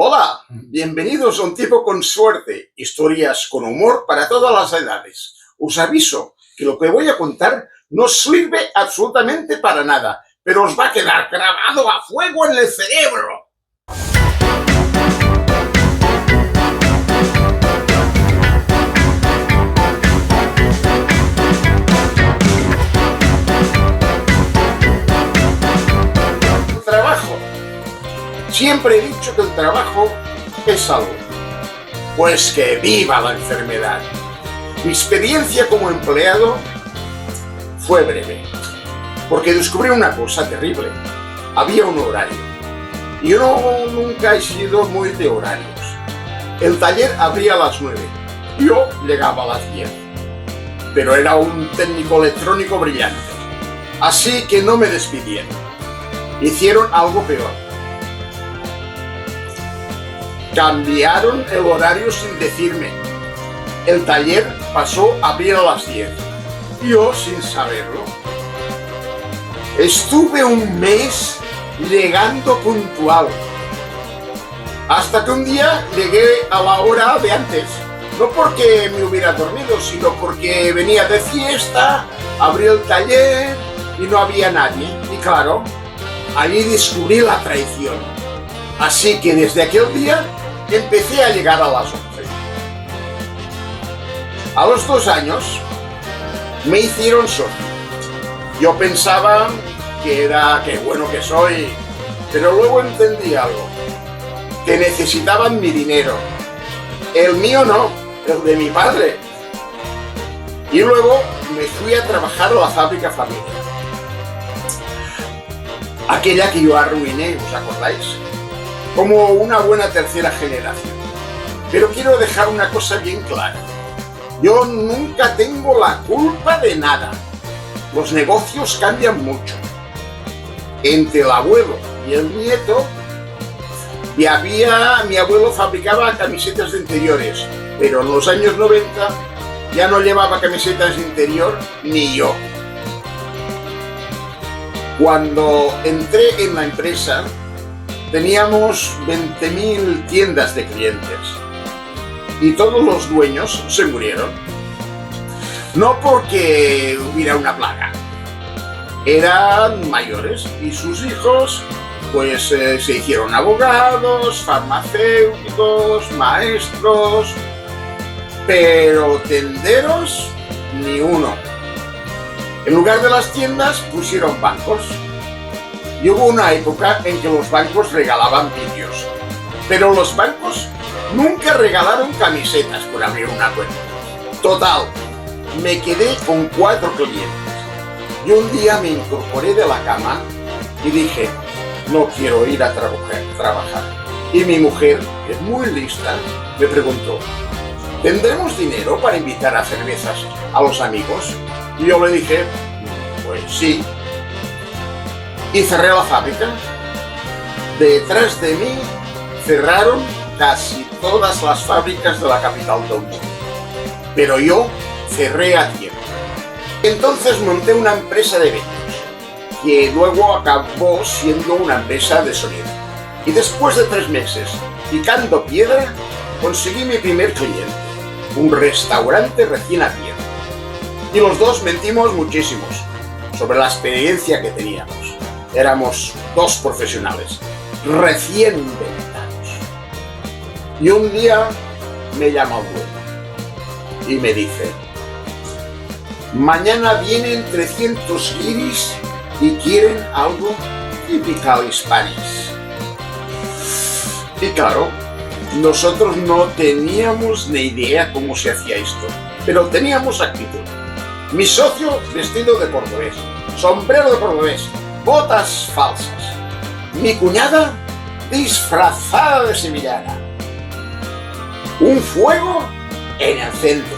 Hola, bienvenidos a Un Tipo con Suerte, historias con humor para todas las edades. Os aviso que lo que voy a contar no sirve absolutamente para nada, pero os va a quedar grabado a fuego en el cerebro. Trabajo. Siempre he dicho que el trabajo es salud. Pues que viva la enfermedad. Mi experiencia como empleado fue breve, porque descubrí una cosa terrible. Había un horario. Yo nunca he sido muy de horarios. El taller abría a las 9. Yo llegaba a las 10. Pero era un técnico electrónico brillante. Así que no me despidieron. Hicieron algo peor. Cambiaron el horario sin decirme. El taller pasó a abrir a las 10. Yo sin saberlo. Estuve un mes llegando puntual. Hasta que un día llegué a la hora de antes. No porque me hubiera dormido, sino porque venía de fiesta, abrió el taller y no había nadie. Y claro, allí descubrí la traición. Así que desde aquel día empecé a llegar a las 11. A los 2 años me hicieron socio. Yo pensaba que era qué bueno que soy, pero luego entendí algo, que necesitaban mi dinero. El mío no, el de mi padre. Y luego me fui a trabajar a la fábrica familiar. Aquella que yo arruiné, ¿os acordáis? Como una buena tercera generación. Pero quiero dejar una cosa bien clara. Yo nunca tengo la culpa de nada. Los negocios cambian mucho. Entre el abuelo y el nieto, mi abuelo fabricaba camisetas de interiores, pero en los años 90 ya no llevaba camisetas de interior ni yo. Cuando entré en la empresa, teníamos 20.000 tiendas de clientes y todos los dueños se murieron. No porque hubiera una plaga, eran mayores y sus hijos pues se hicieron abogados, farmacéuticos, maestros, pero tenderos ni uno. En lugar de las tiendas pusieron bancos. Y hubo una época en que los bancos regalaban vídeos, pero los bancos nunca regalaron camisetas por abrir una cuenta. Total, me quedé con 4 clientes. Y un día me incorporé de la cama y dije, no quiero ir a trabajar. Y mi mujer, que es muy lista, me preguntó, ¿tendremos dinero para invitar a cervezas a los amigos? Y yo le dije, pues sí. Y cerré la fábrica. Detrás de mí cerraron casi todas las fábricas de la capital del mundo. Pero yo cerré a tiempo. Entonces monté una empresa de eventos, que luego acabó siendo una empresa de sonido. Y después de 3 meses picando piedra, conseguí mi primer cliente, un restaurante recién abierto. Y los dos mentimos muchísimos sobre la experiencia que teníamos. Éramos 2 profesionales, recién inventados. Y un día me llama un dueño y me dice, mañana vienen 300 guiris y quieren algo típico hispánico. Y claro, nosotros no teníamos ni idea cómo se hacía esto, pero teníamos actitud. Mi socio vestido de cordobés, sombrero de cordobés, botas falsas. Mi cuñada disfrazada de sevillana. Un fuego en el centro.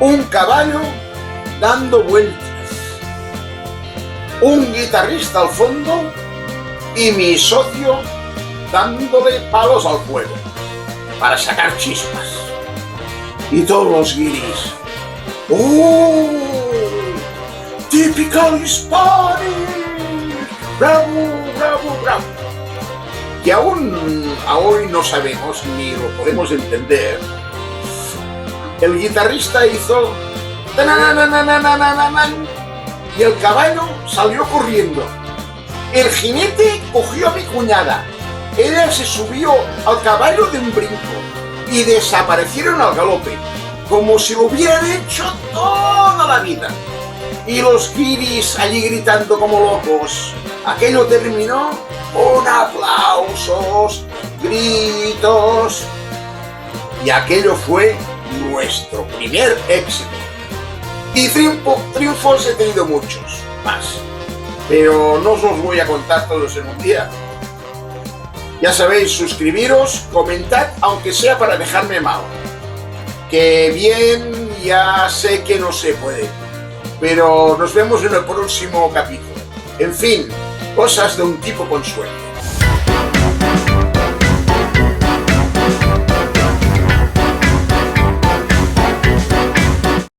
Un caballo dando vueltas. Un guitarrista al fondo y mi socio dándole palos al fuego para sacar chispas. Y todos los guiris. ¡Oh! ¡Typical Hispanic! ¡Bravo, bravo, bravo! que aún a hoy no sabemos ni lo podemos entender, el guitarrista hizo tananananananananan, y el caballo salió corriendo. El jinete cogió a mi cuñada. Ella se subió al caballo de un brinco y desaparecieron al galope, como si lo hubieran hecho toda la vida. Y los guiris allí gritando como locos. Aquello terminó con aplausos, gritos. Y aquello fue nuestro primer éxito. Y triunfos he tenido muchos más, pero no os los voy a contar todos en un día. Ya sabéis, suscribiros, comentad, aunque sea para dejarme mal. Que bien, ya sé que no se puede, pero nos vemos en el próximo capítulo. En fin, cosas de un tipo con sueño.